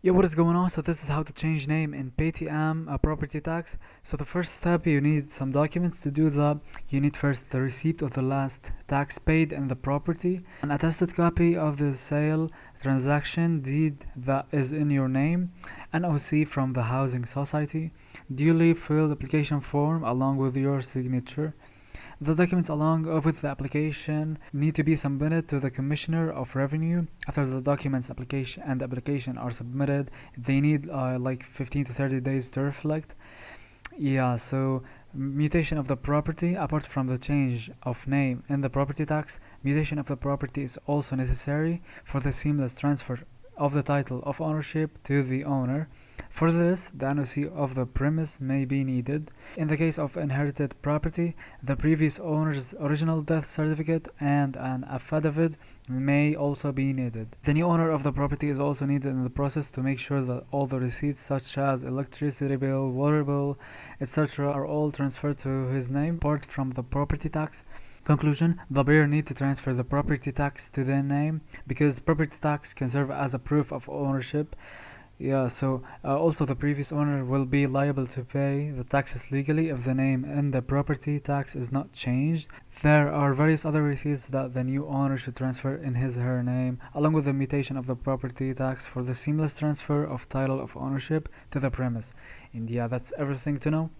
Yeah, what is going on? So this is how to change name in Paytm property tax. So the first step, you need some documents to do that. You need first the receipt of the last tax paid in the property, an attested copy of the sale transaction deed that is in your name, an OC from the housing society, duly filled application form along with your signature. The documents along with the application need to be submitted to the Commissioner of Revenue. After the documents application are submitted, they need like 15 to 30 days to reflect. Yeah, so mutation of the property, apart from the change of name in the property tax, mutation of the property is also necessary for the seamless transfer of the title of ownership to the owner. For this, the NOC of the premise may be needed. In the case of inherited property, the previous owner's original death certificate and an affidavit may also be needed. The new owner of the property is also needed in the process to make sure that all the receipts such as electricity bill, water bill, etc. are all transferred to his name apart from the property tax. Conclusion: the buyer need to transfer the property tax to their name because property tax can serve as a proof of ownership. Yeah, so also the previous owner will be liable to pay the taxes legally if the name in the property tax is not changed. There are various other receipts that the new owner should transfer in his or her name, along with the mutation of the property tax for the seamless transfer of title of ownership to the premise. And yeah, that's everything to know.